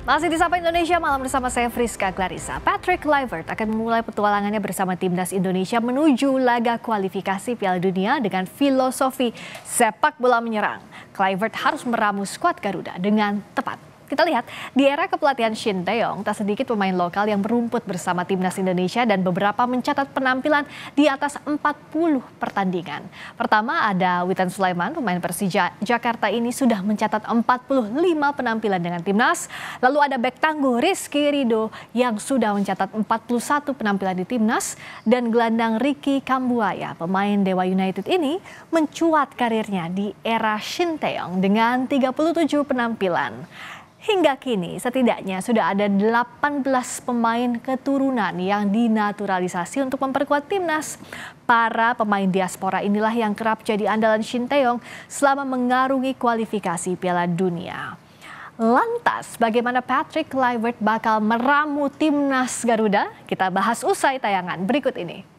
Masih di Sapa Indonesia Malam bersama saya Friska Clarissa. Patrick Kluivert akan memulai petualangannya bersama timnas Indonesia menuju laga kualifikasi Piala Dunia dengan filosofi sepak bola menyerang. Kluivert harus meramu skuad Garuda dengan tepat. Kita lihat, di era kepelatihan Shin Tae-yong, tak sedikit pemain lokal yang berumput bersama timnas Indonesia dan beberapa mencatat penampilan di atas 40 pertandingan. Pertama ada Witan Sulaiman, pemain Persija Jakarta ini sudah mencatat 45 penampilan dengan timnas. Lalu ada bek tangguh Rizky Ridho yang sudah mencatat 41 penampilan di timnas. Dan gelandang Ricky Kambuaya, pemain Dewa United ini mencuat karirnya di era Shin Tae-yong dengan 37 penampilan. Hingga kini setidaknya sudah ada 18 pemain keturunan yang dinaturalisasi untuk memperkuat timnas. Para pemain diaspora inilah yang kerap jadi andalan Shin Tae-yong selama mengarungi kualifikasi Piala Dunia. Lantas bagaimana Patrick Kluivert bakal meramu timnas Garuda? Kita bahas usai tayangan berikut ini.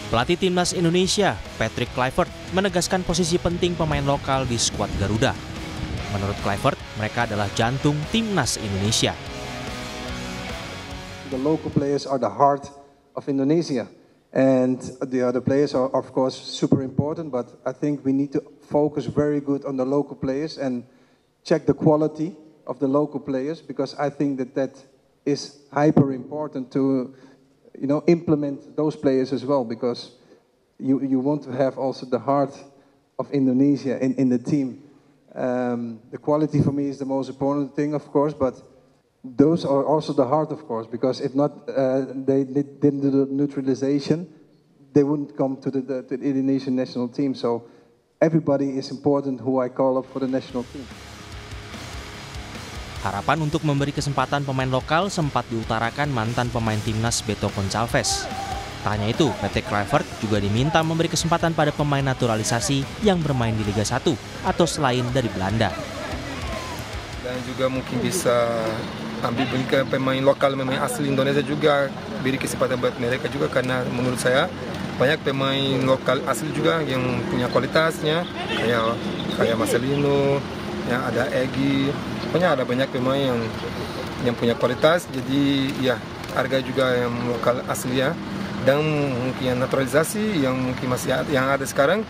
Pelatih timnas Indonesia, Patrick Kluivert, menegaskan posisi penting pemain lokal di skuad Garuda. Menurut Kluivert, mereka adalah jantung timnas Indonesia. The local players are the heart of Indonesia, and the other players are of course super important. But I think we need to focus very good on the local players and check the quality of the local players, because I think that is hyper important to implement those players as well, because you want to have also the heart of Indonesia in the team. The quality for me is the most important thing, of course, but those are also the heart, of course, because if not, they didn't do the neutralization, they wouldn't come to the Indonesian national team. So everybody is important who I call up for the national team. Harapan untuk memberi kesempatan pemain lokal sempat diutarakan mantan pemain timnas Beto Gonçalves. Tak hanya itu, Patrick Kluivert juga diminta memberi kesempatan pada pemain naturalisasi yang bermain di Liga 1 atau selain dari Belanda. Dan juga mungkin bisa berikan pemain lokal, pemain asli Indonesia juga, beri kesempatan buat mereka juga, karena menurut saya banyak pemain lokal asli juga yang punya kualitasnya, kayak Marcelino, ya ada Egy, pokoknya ada banyak pemain yang punya kualitas. Jadi ya harga juga yang lokal asli ya, dan mungkin yang naturalisasi yang mungkin masih yang ada sekarang,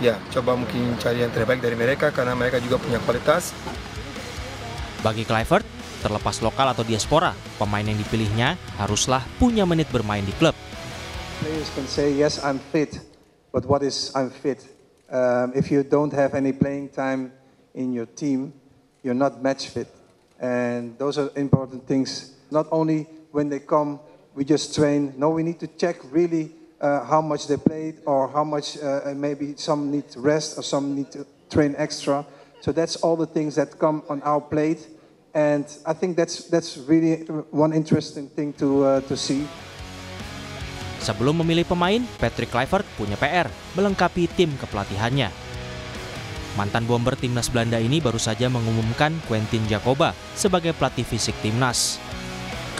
ya coba mungkin cari yang terbaik dari mereka karena mereka juga punya kualitas. Bagi Kluivert, terlepas lokal atau diaspora, pemain yang dipilihnya haruslah punya menit bermain di klub. Players can say yes I'm fit, but what is I'm fit? If you don't have any playing time in your team, you're not match fit, and those are important things. Not only when they come we just train. No, we need to check really how much they played, or how much maybe some need to rest or some need to train extra. So that's all the things that come on our plate, and I think that's really one interesting thing to see. Sebelum memilih pemain, Patrick Kluivert punya PR melengkapi tim kepelatihannya. Mantan bomber timnas Belanda ini baru saja mengumumkan Quentin Jacoba sebagai pelatih fisik timnas.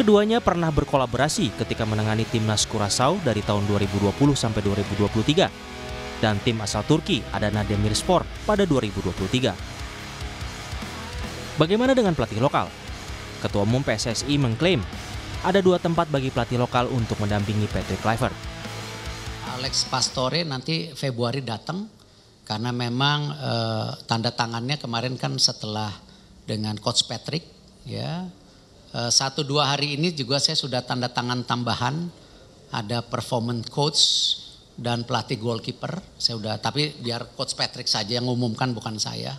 Keduanya pernah berkolaborasi ketika menangani timnas Curaçao dari tahun 2020 sampai 2023 dan tim asal Turki Adana Demirspor pada 2023. Bagaimana dengan pelatih lokal? Ketua Umum PSSI mengklaim ada 2 tempat bagi pelatih lokal untuk mendampingi Patrick Kluivert. Alex Pastore nanti Februari datang. Karena memang tanda tangannya kemarin kan setelah dengan Coach Patrick, ya 1-2 hari ini juga saya sudah tanda tangan tambahan, ada performance coach dan pelatih goalkeeper. Saya udah, tapi biar Coach Patrick saja yang umumkan, bukan saya,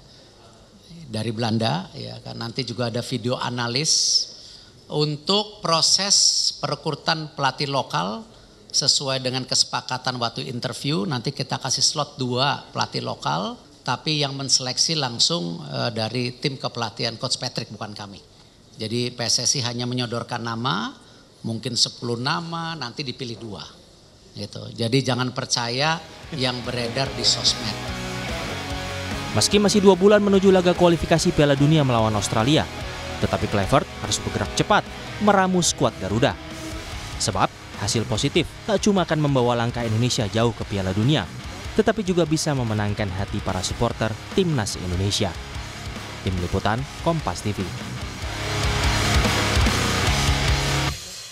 dari Belanda, ya kan. Nanti juga ada video analis untuk proses perekrutan pelatih lokal. Sesuai dengan kesepakatan waktu interview, nanti kita kasih slot 2 pelatih lokal, tapi yang menseleksi langsung dari tim kepelatihan Coach Patrick, bukan kami. Jadi PSSI hanya menyodorkan nama, mungkin 10 nama, nanti dipilih 2. Gitu. Jadi jangan percaya yang beredar di sosmed. Meski masih 2 bulan menuju laga kualifikasi Piala Dunia melawan Australia, tetapi Kluivert harus bergerak cepat meramu skuad Garuda. Sebab hasil positif tak cuma akan membawa langkah Indonesia jauh ke Piala Dunia, tetapi juga bisa memenangkan hati para supporter Timnas Indonesia. Tim Liputan, Kompas TV.